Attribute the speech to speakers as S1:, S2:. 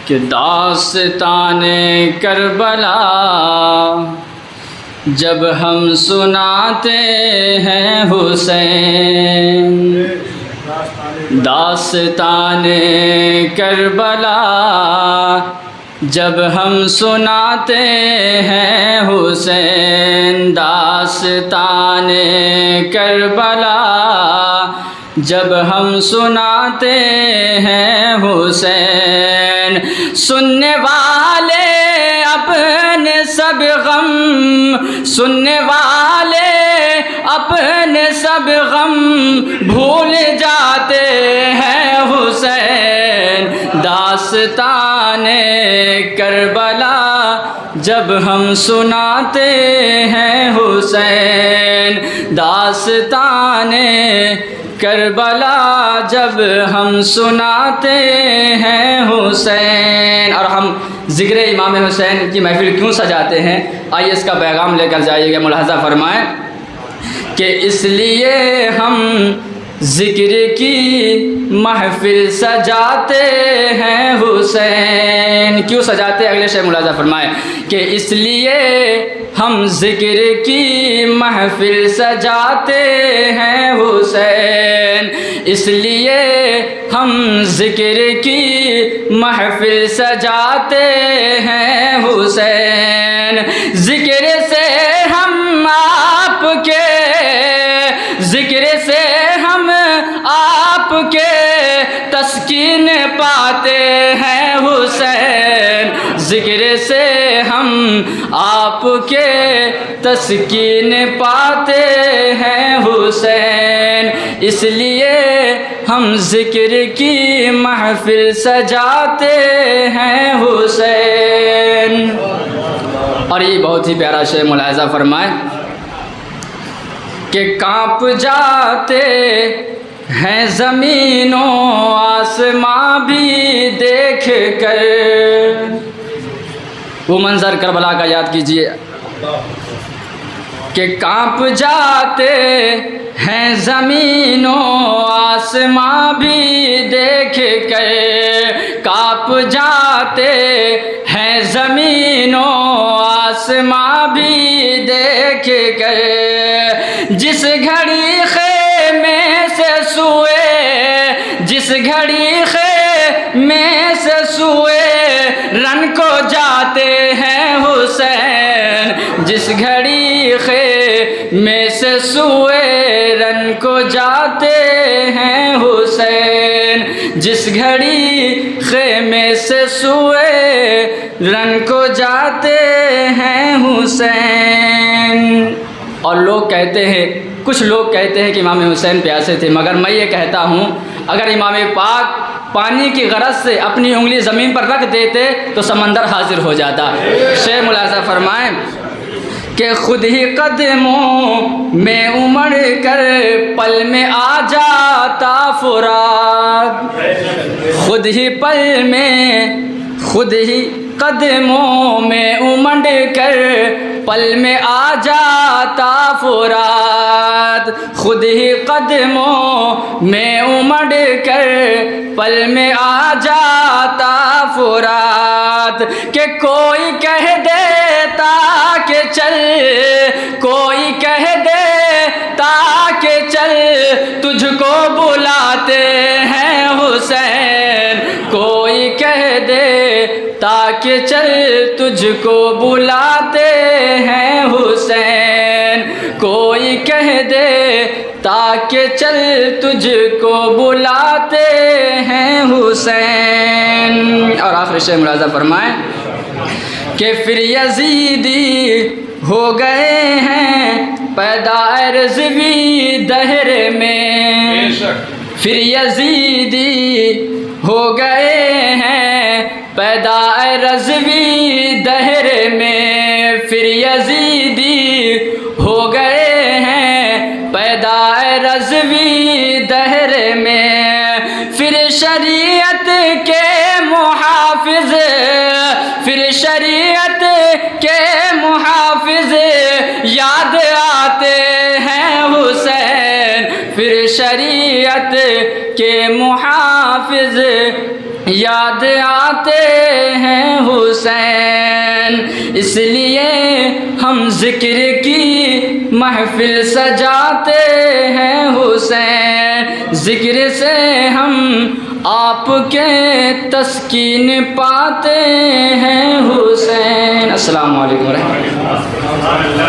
S1: کہ داستان کربلا جب ہم سناتے ہیں حسین، داستان کربلا جب ہم سناتے ہیں حسین، داستان کربلا جب ہم سناتے ہیں حسین، سننے والے اپنے سب غم، سننے والے اپنے سب غم بھول جاتے ہیں حسین، داستان کربلا جب ہم سناتے ہیں حسین، داستان کربلا جب ہم سناتے ہیں حسین۔ اور ہم ذکر امام حسین کی محفل کیوں سجاتے ہیں، آئیے اس کا پیغام لے کر جائیے گا۔ ملاحظہ فرمائیں کہ اس لیے ہم ذکر کی محفل سجاتے ہیں حسین۔ کیوں سجاتے ہیں، اگلے شعر ملاحظہ فرمائیں کہ اس لیے ہم ذکر کی محفل سجاتے ہیں حسین، اس لیے ہم ذکر کی محفل سجاتے ہیں حسین، ذکر سے ہم آپ کے، ذکر سے ہم آپ کے تسکین پاتے ہیں حسین، ذکر سے ہم آپ کے تسکین پاتے ہیں حسین، اس لیے ہم ذکر کی محفل سجاتے ہیں حسین۔ اور یہ بہت ہی پیارا شعر ملاحظہ فرمائیں کہ کانپ جاتے ہیں زمین و آسماں بھی دیکھ کر، وہ منظر کربلا کا یاد کیجیے کہ کانپ جاتے ہیں زمین و آسماں بھی دیکھ کر، کانپ جاتے ہیں زمین و آسماں بھی دیکھ کر، جس گھڑی خیمے سے سوئے، جس گھڑی خیمے سے سوئے رن کو جاتے ہیں حسین، جس گھڑی خیمے سے سوئے رن کو جاتے ہیں حسین، جس گھڑی خیمے سے سوئے رن کو جاتے ہیں حسین۔ اور لوگ کہتے ہیں، کچھ لوگ کہتے ہیں کہ امام حسین پیاسے تھے، مگر میں یہ کہتا ہوں اگر امام پاک پانی کی غرض سے اپنی انگلی زمین پر رکھ دیتے تو سمندر حاضر ہو جاتا۔ شعر ملاحظہ فرمائیں کہ خود ہی قدموں میں امڑ کر پل میں آ جاتا فرات، خود ہی پل میں، خود ہی قدموں میں امڑ کر پل میں آ جاتا فرات، خود ہی قدموں میں امڑ کر پل میں آ جاتا فرات، کہ کوئی کہہ دیتا کہ چل، کوئی کہہ دیتا کہ چل تجھ کو بلاتے ہیں حسین، کوئی کہہ دیتا کہ چل تجھ کو بلاتے ہیں حسین، کوئی کہہ دے تاکہ چل تجھ کو بلاتے ہیں حسین۔ اور آخر شعر ملاحظہ فرمائیں کہ پھر یزیدی ہو گئے ہیں پیدا رضوی دہر میں، پھر یزیدی ہو گئے ہیں پیدا رضوی دہر میں، پھر یزیدی ہو گئے ہیں پیدا رضوی دہر میں، پھر شریعت کے محافظ، پھر شریعت کے محافظ یاد آتے ہیں حسین، پھر شریعت کے محافظ حافظ یاد آتے ہیں حسین، اس لیے ہم ذکر کی محفل سجاتے ہیں حسین، ذکر سے ہم آپ کے تسکین پاتے ہیں حسین۔ السلام علیکم ورحمۃ اللہ۔